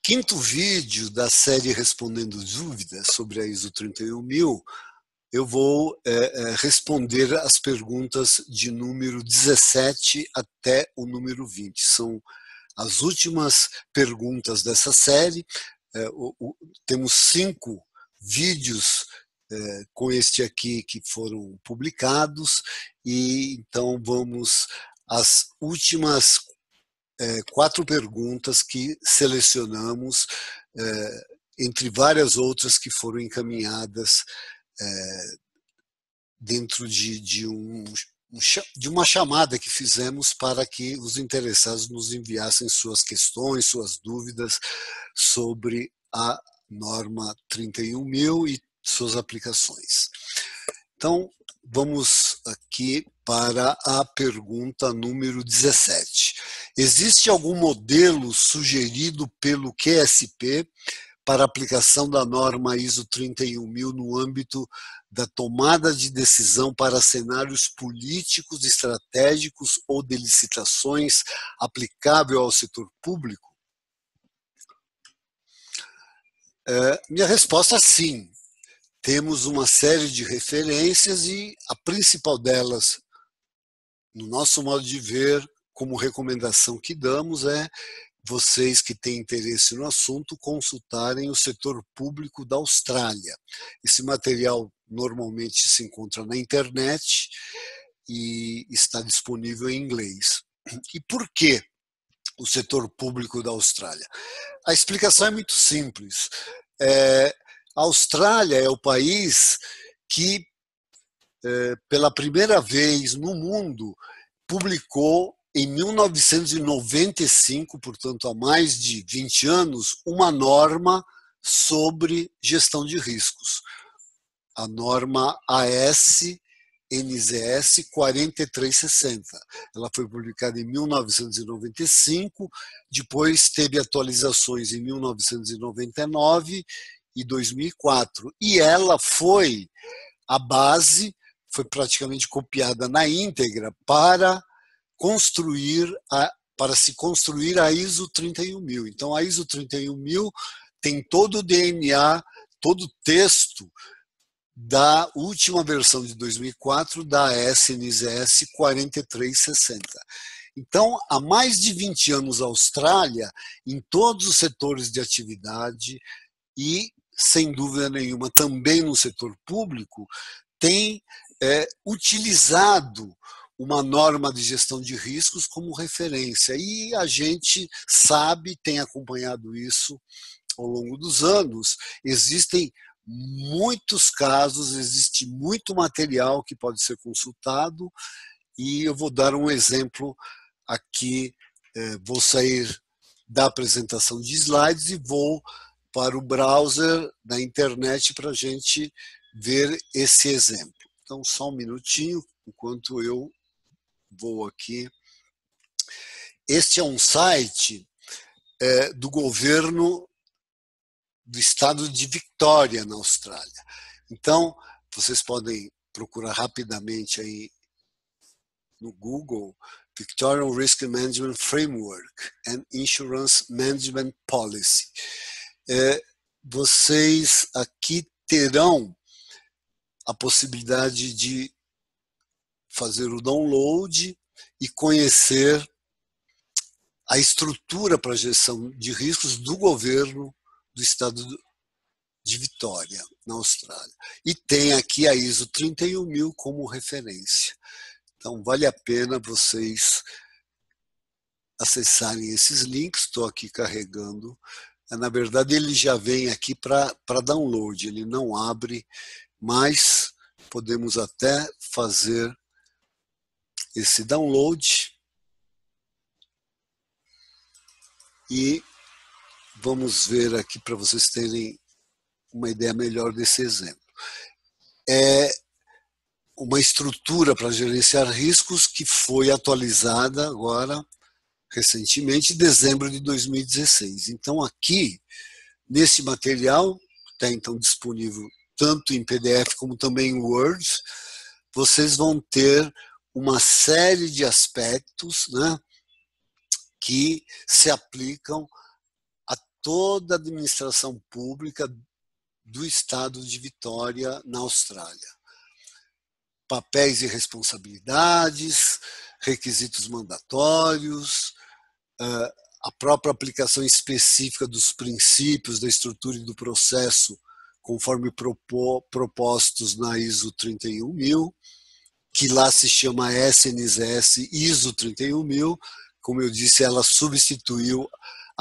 quinto vídeo da série Respondendo Dúvidas sobre a ISO 31000, eu vou responder as perguntas de número 17 até o número 20. São as últimas perguntas dessa série. Temos 5 vídeos com este aqui que foram publicados, e então vamos às últimas 4 perguntas que selecionamos entre várias outras que foram encaminhadas dentro de uma chamada que fizemos para que os interessados nos enviassem suas questões, suas dúvidas sobre a norma 31000 e suas aplicações. Então, vamos aqui para a pergunta número 17. Existe algum modelo sugerido pelo QSP para aplicação da norma ISO 31000 no âmbito da tomada de decisão para cenários políticos, estratégicos ou de licitações aplicável ao setor público? Minha resposta é sim. Temos uma série de referências e a principal delas, no nosso modo de ver, como recomendação que damos, é vocês que têm interesse no assunto consultarem o setor público da Austrália. Esse material normalmente se encontra na internet e está disponível em inglês. E por que o setor público da Austrália? A explicação é muito simples. A Austrália é o país que, pela primeira vez no mundo, publicou em 1995, portanto há mais de 20 anos, uma norma sobre gestão de riscos. A norma AS/NZS 4360. Ela foi publicada em 1995, depois teve atualizações em 1999 e 2004. E ela foi a base, foi praticamente copiada na íntegra para se construir a ISO 31000. Então, a ISO 31000 tem todo o DNA, todo o texto da última versão de 2004 da AS/NZS 4360. Então, há mais de 20 anos, a Austrália, em todos os setores de atividade e, sem dúvida nenhuma, também no setor público, tem utilizado uma norma de gestão de riscos como referência. E a gente sabe, tem acompanhado isso ao longo dos anos. Existem muitos casos, existe muito material que pode ser consultado, e eu vou dar um exemplo aqui. Vou sair da apresentação de slides e vou para o browser da internet para a gente ver esse exemplo. Então, só um minutinho, enquanto eu vou aqui. Este é um site do governo do estado de Victoria, na Austrália. Então, vocês podem procurar rapidamente aí no Google Victorian Risk Management Framework and Insurance Management Policy. Vocês aqui terão a possibilidade de fazer o download e conhecer a estrutura para a gestão de riscos do governo do estado de Vitória, na Austrália. E tem aqui a ISO 31000 como referência. Então, vale a pena vocês acessarem esses links. Estou aqui carregando. Na verdade, ele já vem aqui para download, ele não abre, mas podemos até fazer esse download e vamos ver aqui para vocês terem uma ideia melhor desse exemplo. É uma estrutura para gerenciar riscos que foi atualizada agora, recentemente, em dezembro de 2016. Então, aqui, nesse material, está então disponível tanto em PDF como também em Word, vocês vão ter uma série de aspectos, né, que se aplicam a toda a administração pública do estado de Vitória, na Austrália. Papéis e responsabilidades, requisitos mandatórios, a própria aplicação específica dos princípios da estrutura e do processo conforme propostos na ISO 31000, que lá se chama SNSS ISO 31000. Como eu disse, ela substituiu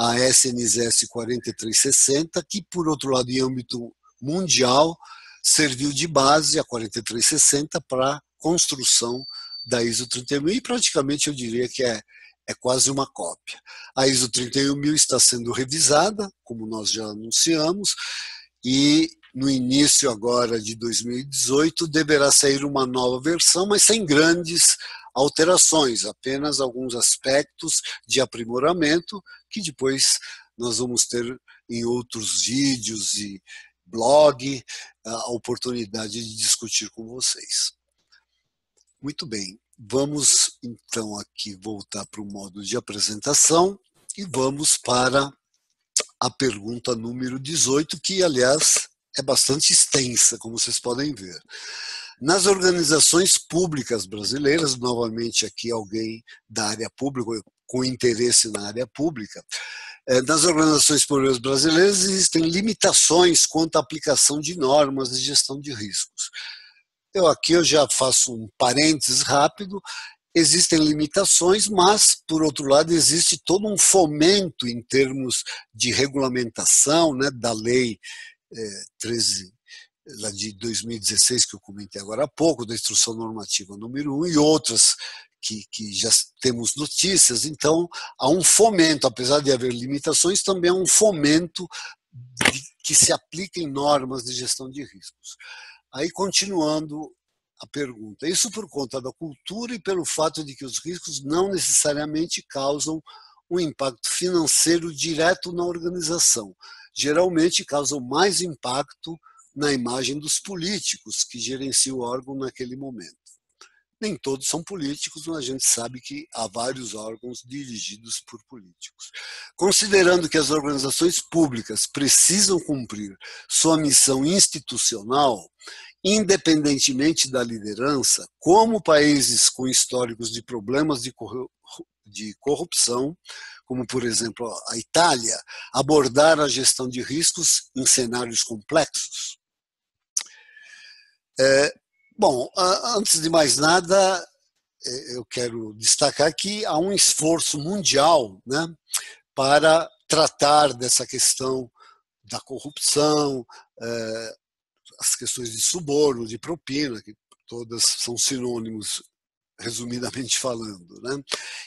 a SNSS 4360, que, por outro lado, em âmbito mundial, serviu de base a 4360 para a construção da ISO 31000 e praticamente eu diria que é quase uma cópia. A ISO 31000 está sendo revisada, como nós já anunciamos, e no início agora de 2018 deverá sair uma nova versão, mas sem grandes alterações, apenas alguns aspectos de aprimoramento que depois nós vamos ter em outros vídeos e blog a oportunidade de discutir com vocês. Muito bem, vamos então aqui voltar para o modo de apresentação e vamos para a pergunta número 18, que aliás é bastante extensa, como vocês podem ver. Nas organizações públicas brasileiras, novamente aqui alguém da área pública, com interesse na área pública, nas organizações públicas brasileiras existem limitações quanto à aplicação de normas de gestão de riscos. Aqui eu já faço um parênteses rápido, existem limitações, mas, por outro lado, existe todo um fomento em termos de regulamentação, né, da lei 13 lá de 2016, que eu comentei agora há pouco, da Instrução Normativa número 1 e outras que já temos notícias. Então, há um fomento, apesar de haver limitações, também há um fomento que se apliquem normas de gestão de riscos. Aí, continuando a pergunta, isso por conta da cultura e pelo fato de que os riscos não necessariamente causam um impacto financeiro direto na organização. Geralmente causam mais impacto na imagem dos políticos que gerenciam o órgão naquele momento. Nem todos são políticos, mas a gente sabe que há vários órgãos dirigidos por políticos. Considerando que as organizações públicas precisam cumprir sua missão institucional, independentemente da liderança, como países com históricos de problemas de corrupção, como, por exemplo, a Itália, abordar a gestão de riscos em cenários complexos? Bom, antes de mais nada, eu quero destacar que há um esforço mundial, né, para tratar dessa questão da corrupção, as questões de suborno, de propina, que todas são sinônimos, resumidamente falando, né?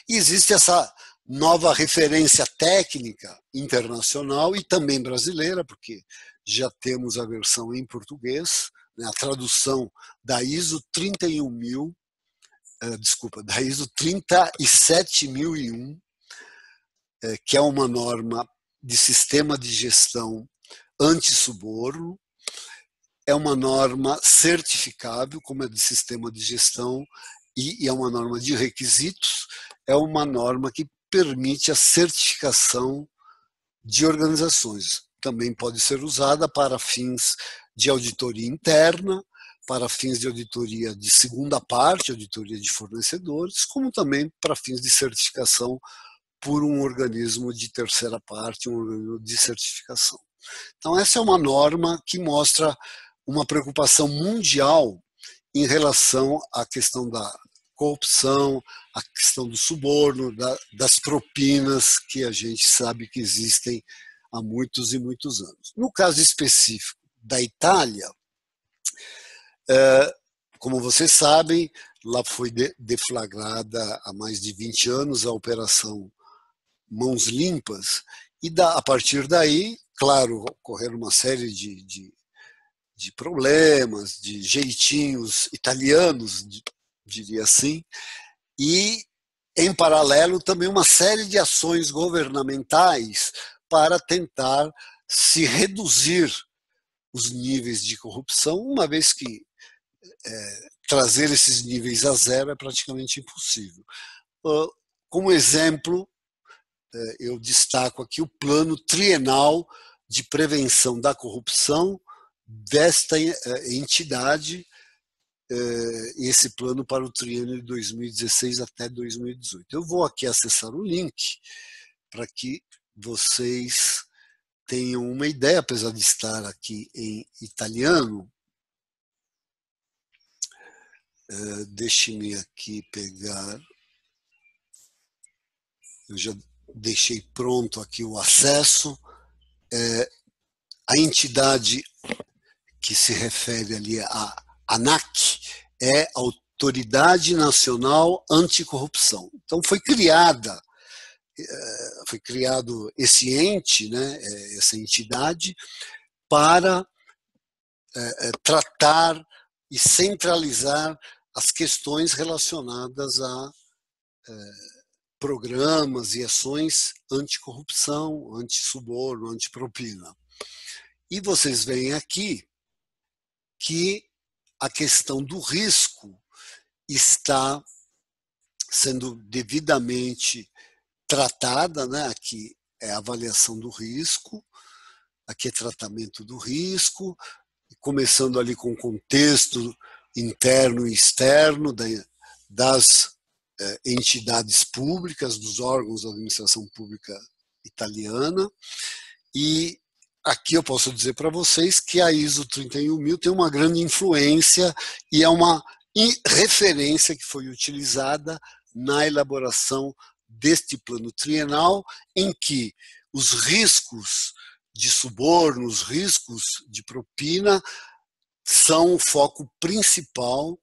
E existe essa nova referência técnica internacional e também brasileira, porque já temos a versão em português, né, a tradução da ISO 31000, da ISO 37001, que é uma norma de sistema de gestão anti-suborno, é uma norma certificável, como é de sistema de gestão, e é uma norma de requisitos, é uma norma que permite a certificação de organizações. Também pode ser usada para fins de auditoria interna, para fins de auditoria de segunda parte, auditoria de fornecedores, como também para fins de certificação por um organismo de terceira parte, um organismo de certificação. Então, essa é uma norma que mostra uma preocupação mundial em relação à questão da corrupção, à questão do suborno, das propinas que a gente sabe que existem há muitos e muitos anos. No caso específico da Itália, como vocês sabem, lá foi deflagrada há mais de 20 anos a Operação Mãos Limpas, e a partir daí, claro, ocorreram uma série de problemas, de jeitinhos italianos, diria assim, e, em paralelo, também uma série de ações governamentais para tentar se reduzir os níveis de corrupção, uma vez que trazer esses níveis a zero é praticamente impossível. Como exemplo, eu destaco aqui o plano trienal de prevenção da corrupção desta entidade, esse plano para o triênio de 2016 até 2018. Eu vou aqui acessar o link para que vocês tenham uma ideia, apesar de estar aqui em italiano. Deixe-me aqui pegar. Eu já deixei pronto aqui o acesso. A entidade que se refere ali à ANAC é a Autoridade Nacional Anticorrupção. Então foi criado esse ente, né, essa entidade, para tratar e centralizar as questões relacionadas a programas e ações anticorrupção, antissuborno, antipropina. E vocês veem aqui que a questão do risco está sendo devidamente tratada, né? Aqui é a avaliação do risco, aqui é tratamento do risco, começando ali com o contexto interno e externo das entidades públicas, dos órgãos da administração pública italiana. E aqui eu posso dizer para vocês que a ISO 31000 tem uma grande influência e é uma referência que foi utilizada na elaboração deste plano trienal, em que os riscos de suborno, os riscos de propina são o foco principal,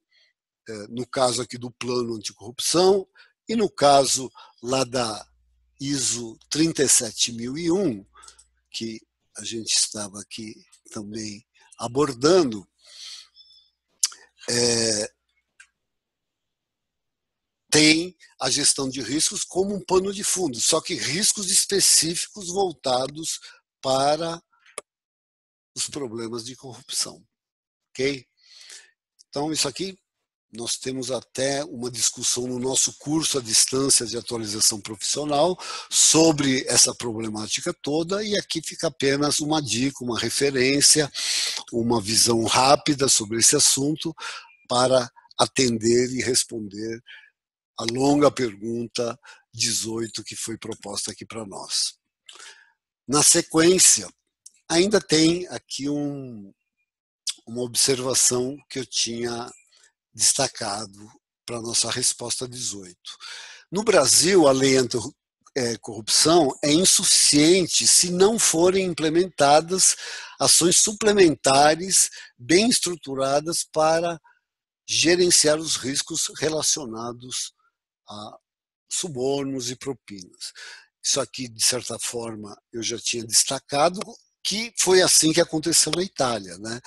no caso aqui do plano anticorrupção e no caso lá da ISO 37001, que a gente estava aqui também abordando, tem a gestão de riscos como um pano de fundo, só que riscos específicos voltados para os problemas de corrupção. Ok? Então, isso aqui nós temos até uma discussão no nosso curso à distância de atualização profissional sobre essa problemática toda, e aqui fica apenas uma dica, uma referência, uma visão rápida sobre esse assunto para atender e responder a longa pergunta 18 que foi proposta aqui para nós. Na sequência, ainda tem aqui uma observação que eu tinha destacado para a nossa resposta 18. No Brasil, a lei anticorrupção é insuficiente se não forem implementadas ações suplementares bem estruturadas para gerenciar os riscos relacionados a subornos e propinas. Isso aqui, de certa forma, eu já tinha destacado que foi assim que aconteceu na Itália, né?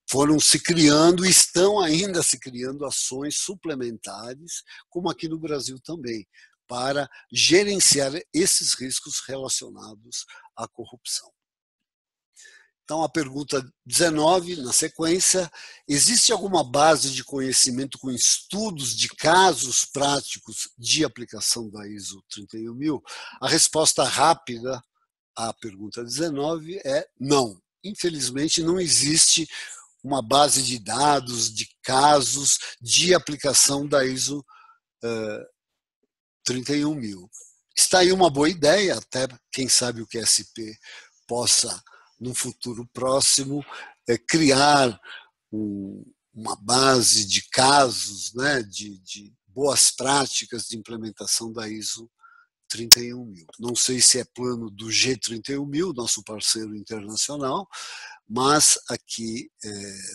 Foram se criando e estão ainda se criando ações suplementares, como aqui no Brasil também, para gerenciar esses riscos relacionados à corrupção. Então, a pergunta 19, na sequência, existe alguma base de conhecimento com estudos de casos práticos de aplicação da ISO 31000? A resposta rápida à pergunta 19 é não. Infelizmente, não existe uma base de dados, de casos de aplicação da ISO 31000. Está aí uma boa ideia, até quem sabe o QSP possa, num futuro próximo, criar uma base de casos, né, de boas práticas de implementação da ISO 31000. Não sei se é plano do G31000, nosso parceiro internacional, mas aqui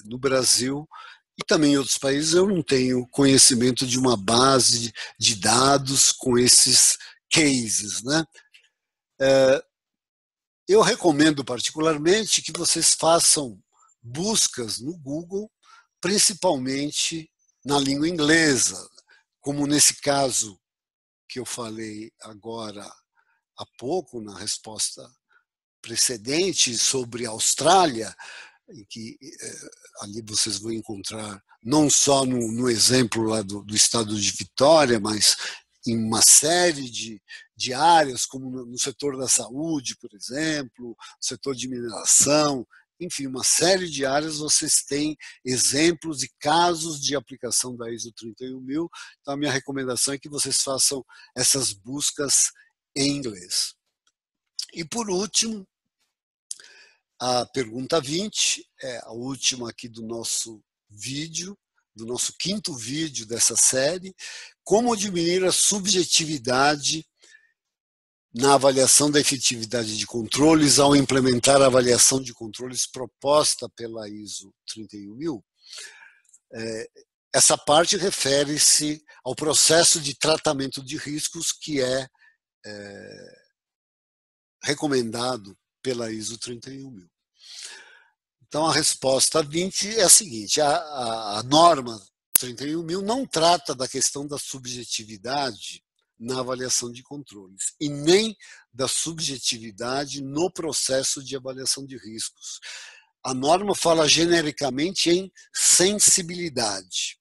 no Brasil e também em outros países eu não tenho conhecimento de uma base de dados com esses cases, né? Eu recomendo particularmente que vocês façam buscas no Google, principalmente na língua inglesa, como nesse caso que eu falei agora há pouco, na resposta precedente sobre a Austrália, em que ali vocês vão encontrar, não só no exemplo lá do estado de Vitória, mas em uma série de áreas, como no setor da saúde, por exemplo, no setor de mineração, enfim, uma série de áreas vocês têm exemplos e casos de aplicação da ISO 31000. Então, a minha recomendação é que vocês façam essas buscas em inglês. E, por último, a pergunta 20, é a última aqui do nosso vídeo, do nosso quinto vídeo dessa série. Como diminuir a subjetividade na avaliação da efetividade de controles ao implementar a avaliação de controles proposta pela ISO 31000? Essa parte refere-se ao processo de tratamento de riscos que é recomendado pela ISO 31000. Então, a resposta 20 é a seguinte: a norma 31000 não trata da questão da subjetividade na avaliação de controles e nem da subjetividade no processo de avaliação de riscos. A norma fala genericamente em sensibilidade.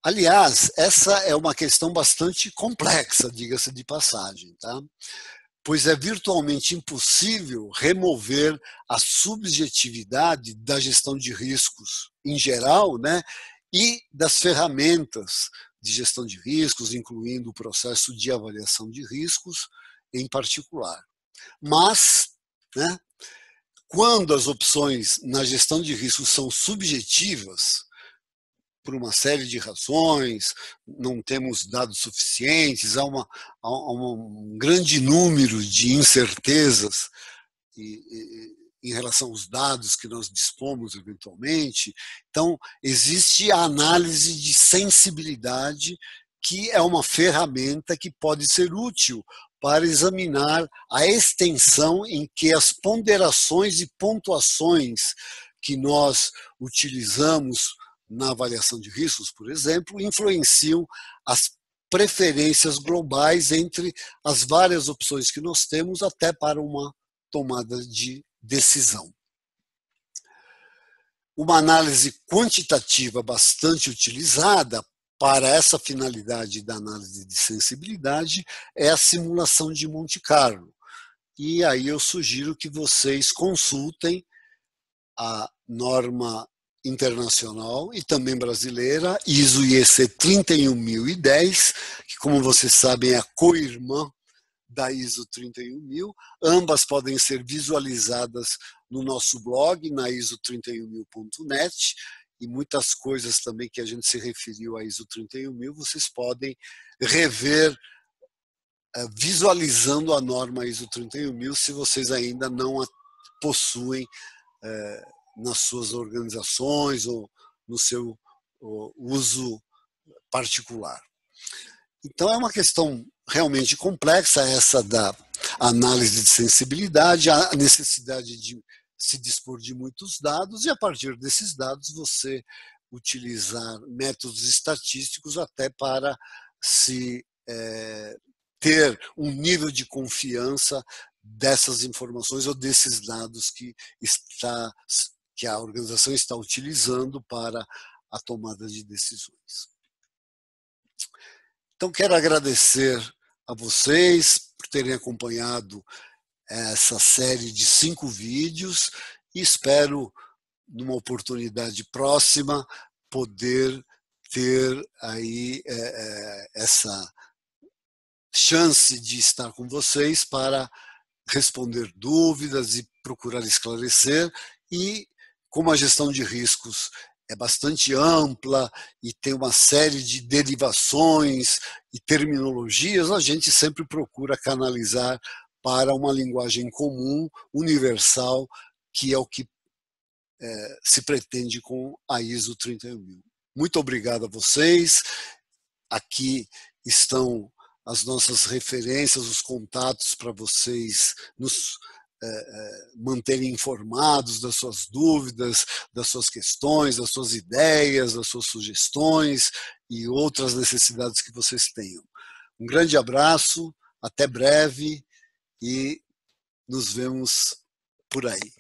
Aliás, essa é uma questão bastante complexa, diga-se de passagem, tá? Pois é virtualmente impossível remover a subjetividade da gestão de riscos em geral, né, e das ferramentas de gestão de riscos, incluindo o processo de avaliação de riscos em particular. Mas, né, quando as opções na gestão de riscos são subjetivas, por uma série de razões, não temos dados suficientes, há um grande número de incertezas em relação aos dados que nós dispomos eventualmente. Então, existe a análise de sensibilidade, que é uma ferramenta que pode ser útil para examinar a extensão em que as ponderações e pontuações que nós utilizamos na avaliação de riscos, por exemplo, influenciam as preferências globais entre as várias opções que nós temos até para uma tomada de decisão. Uma análise quantitativa bastante utilizada para essa finalidade da análise de sensibilidade é a simulação de Monte Carlo. E aí eu sugiro que vocês consultem a norma internacional e também brasileira, ISO IEC 31010, que, como vocês sabem, é a co-irmã da ISO 31000. Ambas podem ser visualizadas no nosso blog, na iso31000.net, e muitas coisas também que a gente se referiu à ISO 31000, vocês podem rever visualizando a norma ISO 31000, se vocês ainda não a possuem nas suas organizações ou no seu uso particular. Então, é uma questão realmente complexa essa da análise de sensibilidade, a necessidade de se dispor de muitos dados e, a partir desses dados, você utilizar métodos estatísticos até para se ter um nível de confiança dessas informações ou desses dados que a organização está utilizando para a tomada de decisões. Então, quero agradecer a vocês por terem acompanhado essa série de 5 vídeos e espero, numa oportunidade próxima, poder ter aí essa chance de estar com vocês para responder dúvidas e procurar esclarecer. E como a gestão de riscos é bastante ampla e tem uma série de derivações e terminologias, a gente sempre procura canalizar para uma linguagem comum, universal, que é o que se pretende com a ISO 31000. Muito obrigado a vocês. Aqui estão as nossas referências, os contatos para vocês nos manterem informados das suas dúvidas, das suas questões, das suas ideias, das suas sugestões e outras necessidades que vocês tenham. Um grande abraço, até breve e nos vemos por aí.